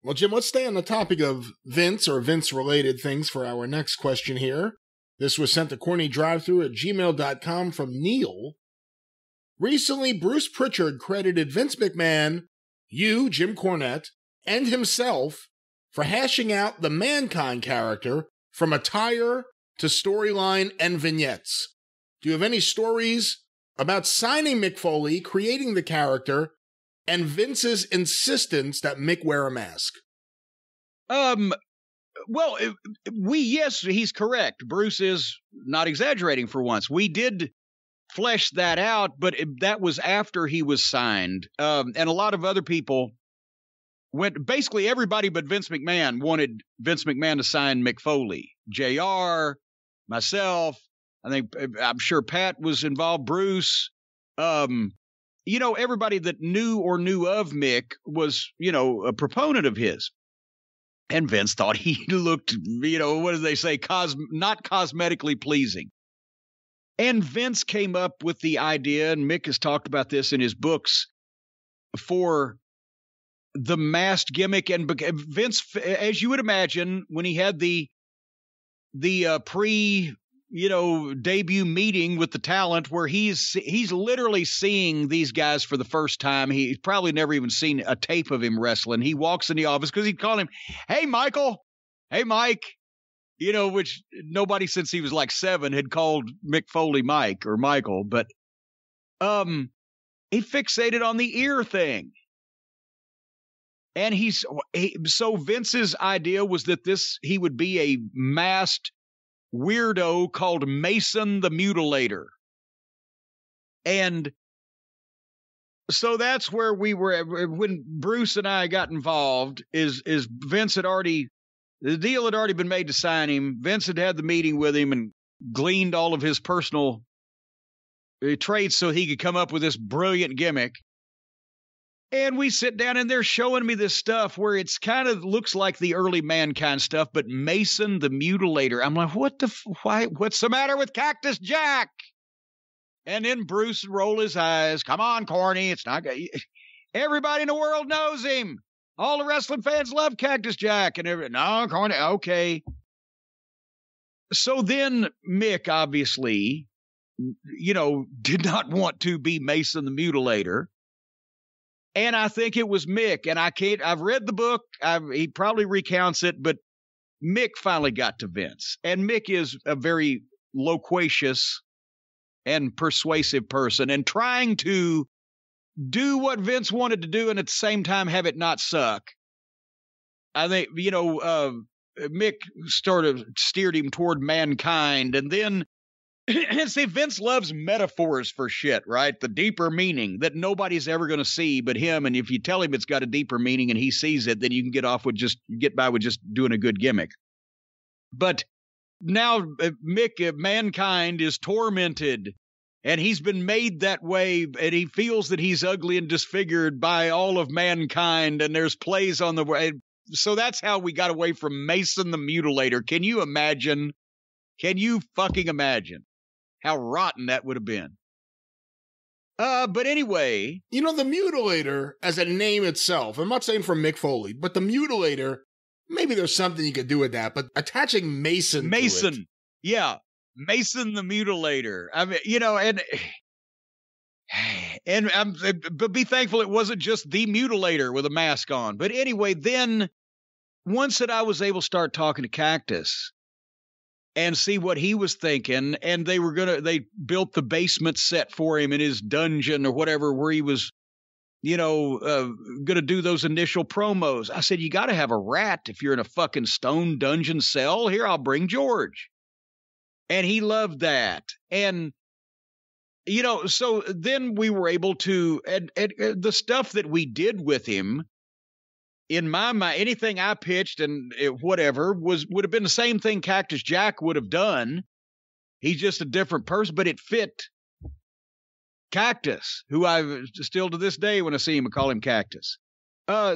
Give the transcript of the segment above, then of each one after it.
Well, Jim, let's stay on the topic of Vince or Vince-related things for our next question here. This was sent to CornyDriveThru@gmail.com from Neil. Recently, Bruce Pritchard credited Vince McMahon, you, Jim Cornette, and himself for hashing out the Mankind character from attire to storyline and vignettes. Do you have any stories about signing Mick Foley, creating the character, and Vince's insistence that Mick wear a mask? Well, yes, he's correct. Bruce is not exaggerating for once. We did flesh that out, but that was after he was signed. And a lot of other people basically everybody but Vince McMahon wanted Vince McMahon to sign Mick Foley. JR, myself, I'm sure Pat was involved, Bruce. Everybody that knew or knew of Mick was, a proponent of his. And Vince thought he looked, what do they say, not cosmetically pleasing. And Vince came up with the idea, and Mick has talked about this in his books, for the masked gimmick. And Vince, as you would imagine, when he had the debut meeting with the talent where he's literally seeing these guys for the first time. He's probably never even seen a tape of him wrestling. He walks in the office because he'd call him, "Hey, Michael. Hey, Mike." Which nobody since he was like 7 had called Mick Foley Mike or Michael. But he fixated on the ear thing. And so Vince's idea was that he would be a masked weirdo called Mason the Mutilator. And so that's where we were when Bruce and I got involved, is Vince the deal had already been made to sign him. Vince had the meeting with him and gleaned all of his personal traits so he could come up with this brilliant gimmick. And we sit down and they're showing me this stuff where it's kind of looks like the early Mankind stuff, but Mason the Mutilator. I'm like, what's the matter with Cactus Jack? And then Bruce would roll his eyes. Come on, Corny. It's not good. Everybody in the world knows him. All the wrestling fans love Cactus Jack. And no, Corny, okay. So then Mick obviously, did not want to be Mason the Mutilator. And I think it was Mick, and I've read the book. He probably recounts it, but Mick finally got to Vince. And Mick is a very loquacious and persuasive person, and trying to do what Vince wanted to do and at the same time have it not suck. I think, Mick sort of steered him toward Mankind, and then see, Vince loves metaphors for shit, right? The deeper meaning that nobody's ever going to see but him. And if you tell him it's got a deeper meaning and he sees it, then you can get by with just doing a good gimmick. But now Mick, Mankind, is tormented, and he's been made that way, and he feels that he's ugly and disfigured by all of mankind, and there's plays on the way. So that's how we got away from Mason the Mutilator. Can you imagine? Can you fucking imagine how rotten that would have been? But anyway. The Mutilator as a name itself, I'm not saying for Mick Foley, but the Mutilator, maybe there's something you could do with that, but attaching Mason to it. Yeah. Mason the Mutilator. I mean, but be thankful it wasn't just the Mutilator with a mask on. But anyway, then once that I was able to start talking to Cactus and see what he was thinking, and they built the basement set for him in his dungeon or whatever, where he was, gonna do those initial promos. I said, you got to have a rat if you're in a fucking stone dungeon cell. Here, I'll bring George. And he loved that. And, so then we were able to, and the stuff that we did with him, in my mind, anything I pitched and whatever would have been the same thing Cactus Jack would have done. He's just a different person, but it fit Cactus, who I still to this day when I see him, I call him Cactus.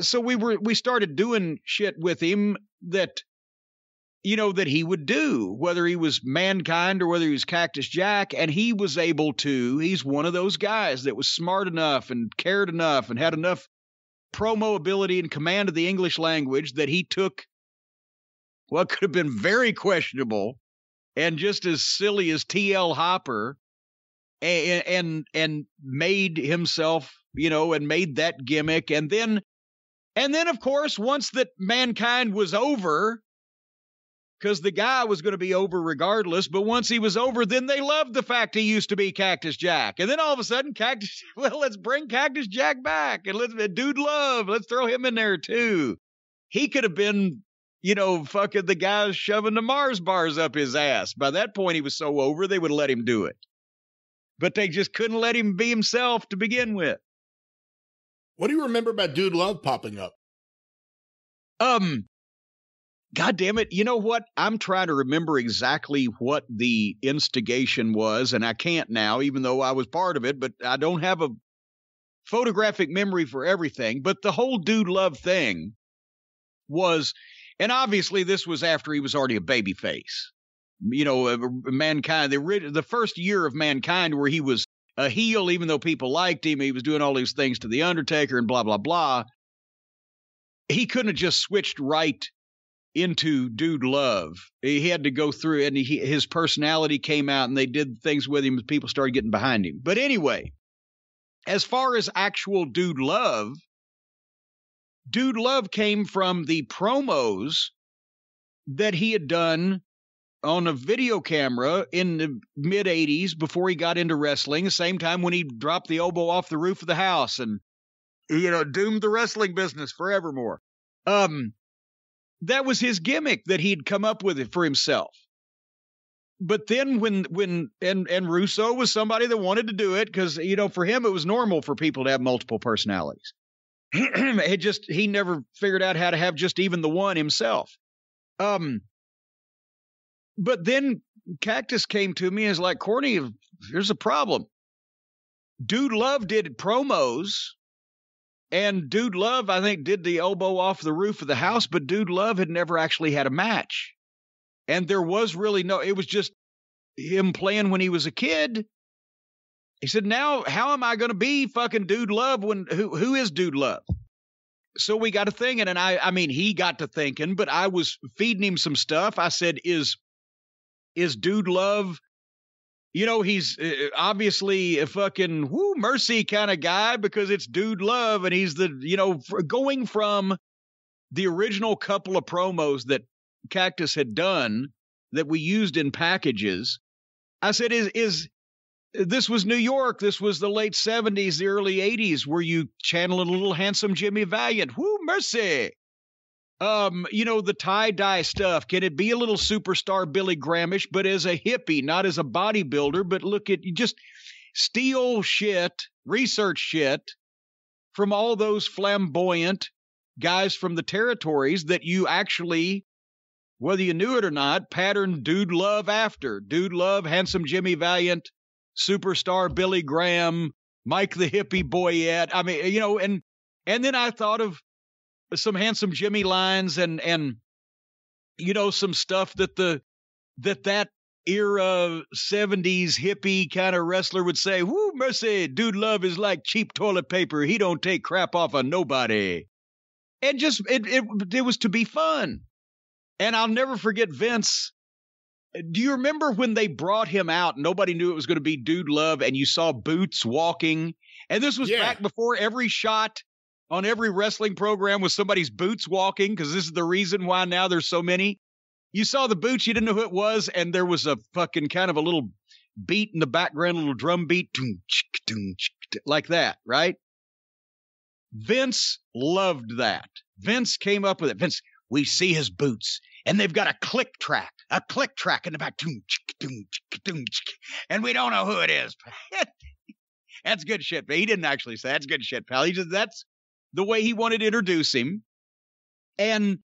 So we started doing shit with him that he would do, whether he was Mankind or whether he was Cactus Jack. And he was able to, he's one of those guys that was smart enough and cared enough and had enough promo ability and command of the English language that he took what could have been very questionable and just as silly as T.L. Hopper and made himself, and made that gimmick. And then, of course, once that Mankind was over, because the guy was going to be over regardless, but once he was over, then they loved the fact he used to be Cactus Jack. And then all of a sudden, let's bring Cactus Jack back. And Dude Love, let's throw him in there too. He could have been, fucking the guy shoving the Mars bars up his ass. By that point, he was so over, they would let him do it. But they just couldn't let him be himself to begin with. What do you remember about Dude Love popping up? God damn it. You know what? I'm trying to remember exactly what the instigation was, and I can't now, even though I was part of it, but I don't have a photographic memory for everything. But the whole Dude Love thing was, and obviously this was after he was already a babyface. Mankind, the first year of Mankind where he was a heel, even though people liked him, he was doing all these things to The Undertaker and blah, blah, blah. He couldn't have just switched right into Dude Love. He had to go through, and his personality came out, and they did things with him as people started getting behind him. But anyway, as far as actual Dude Love came from the promos that he had done on a video camera in the mid-'80s before he got into wrestling, the same time when he dropped the elbow off the roof of the house and, doomed the wrestling business forevermore. That was his gimmick that he'd come up with it for himself. But then when Russo was somebody that wanted to do it because, for him, it was normal for people to have multiple personalities. He never figured out how to have just even the one himself. But then Cactus came to me and was like, Corny, here's a problem. Dude Love did promos, and Dude Love, I think, did the elbow off the roof of the house, but Dude Love had never actually had a match. And there was really it was just him playing when he was a kid. He said, now, how am I going to be fucking Dude Love who is Dude Love? So we got to thinking, and I mean, he got to thinking, but I was feeding him some stuff. I said, is Dude Love, he's obviously a fucking mercy kind of guy because it's Dude Love, and he's going from the original couple of promos that Cactus had done that we used in packages. I said, this was New York. This was the late 70s, the early 80s, where you channeling a little handsome Jimmy Valiant. Whoo, mercy. The tie-dye stuff. Can it be a little superstar Billy Grahamish, but as a hippie, not as a bodybuilder, but look at, you just steal shit, research shit from all those flamboyant guys from the territories that you actually, whether you knew it or not, patterned Dude Love after. Dude Love, handsome Jimmy Valiant, superstar Billy Graham, Mike the Hippie Boyette. I mean, and then I thought of some handsome Jimmy lines and some stuff that era 70s hippie kind of wrestler would say, whoo, mercy, Dude Love is like cheap toilet paper. He don't take crap off of nobody. And just, it was to be fun. And I'll never forget Vince. Do you remember when they brought him out? Nobody knew it was going to be Dude Love, and you saw Boots walking. And this was back before every shot on every wrestling program was somebody's Boots walking, because this is the reason why now there's so many. You saw the Boots, you didn't know who it was, and there was a fucking kind of a little beat in the background, a little drum beat, like that, right? Vince loved that. Vince came up with it. Vince, we see his boots, and they've got a click track in the back, and we don't know who it is. That's good shit, but he didn't actually say that's good shit, pal. He just, that's the way he wanted to introduce him. And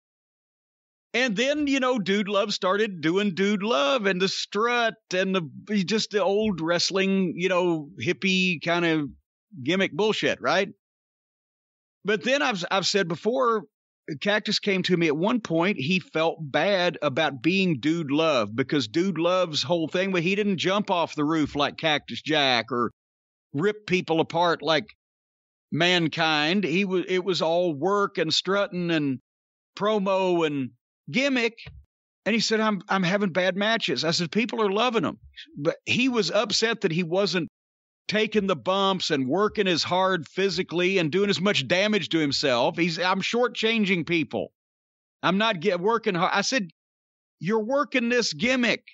then, Dude Love started doing Dude Love and the strut and the old wrestling, hippie kind of gimmick bullshit, right? But then I've said before, Cactus came to me at one point. He felt bad about being Dude Love because Dude Love's whole thing, but he didn't jump off the roof like Cactus Jack or rip people apart like mankind. It was all work and strutting and promo and gimmick. And he said, I'm having bad matches. I said, people are loving him. But he was upset that he wasn't taking the bumps and working as hard physically and doing as much damage to himself. I'm shortchanging people. I'm not working hard. I said, you're working this gimmick.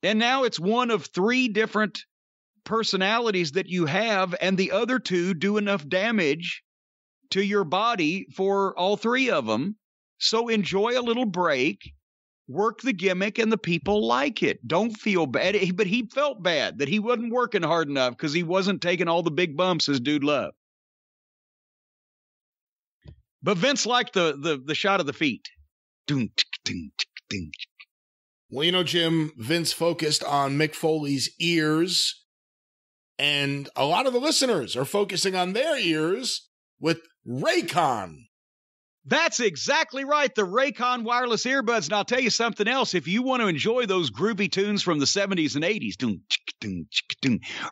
And now it's one of 3 different personalities that you have, and the other 2 do enough damage to your body for all 3 of them. So enjoy a little break. Work the gimmick, and the people like it. Don't feel bad. But he felt bad that he wasn't working hard enough because he wasn't taking all the big bumps his dude loved. But Vince liked the shot of the feet. Well, Jim, Vince focused on Mick Foley's ears, and a lot of the listeners are focusing on their ears with Raycon. That's exactly right. The Raycon wireless earbuds. And I'll tell you something else. If you want to enjoy those groovy tunes from the 70s and 80s,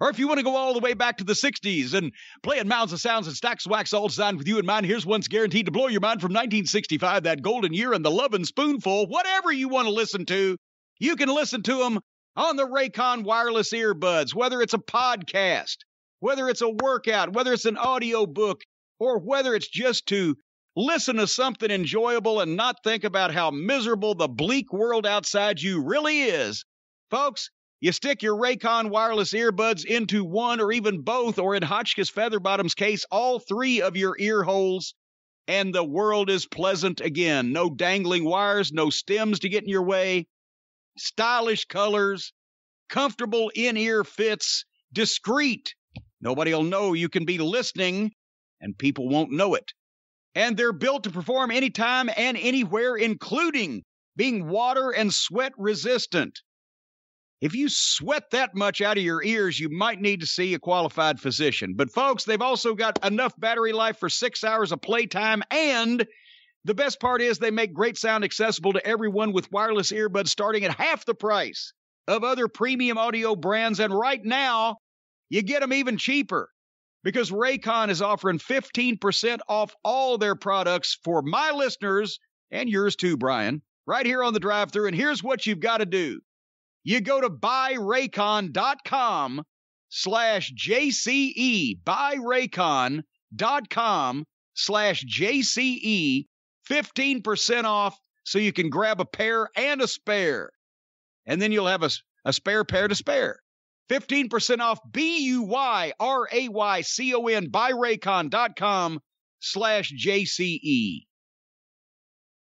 or if you want to go all the way back to the 60s and playing mounds of sounds and stacks of wax all designed with you in mind, here's one's guaranteed to blow your mind from 1965, that golden year and the Lovin' Spoonful. Whatever you want to listen to, you can listen to them on the Raycon wireless earbuds, whether it's a podcast, whether it's a workout, whether it's an audio book, or whether it's just to listen to something enjoyable and not think about how miserable the bleak world outside you really is. Folks, you stick your Raycon wireless earbuds into one or even both, or in Hotchkiss Featherbottom's case, all 3 of your ear holes, and the world is pleasant again. No dangling wires, no stems to get in your way, stylish colors, comfortable in-ear fits, discreet. Nobody will know you can be listening, and people won't know it. And they're built to perform anytime and anywhere, including being water and sweat resistant. If you sweat that much out of your ears, you might need to see a qualified physician. But folks, they've also got enough battery life for 6 hours of playtime. And the best part is they make great sound accessible to everyone with wireless earbuds starting at half the price of other premium audio brands. And right now, you get them even cheaper, because Raycon is offering 15% off all their products for my listeners, and yours too, Brian, right here on the Drive-Thru. And here's what you've got to do. You go to buyraycon.com/JCE, buyraycon.com/JCE, 15% off so you can grab a pair and a spare. And then you'll have a spare pair to spare. 15% off BUYRAYCON, buyraycon.com/JCE.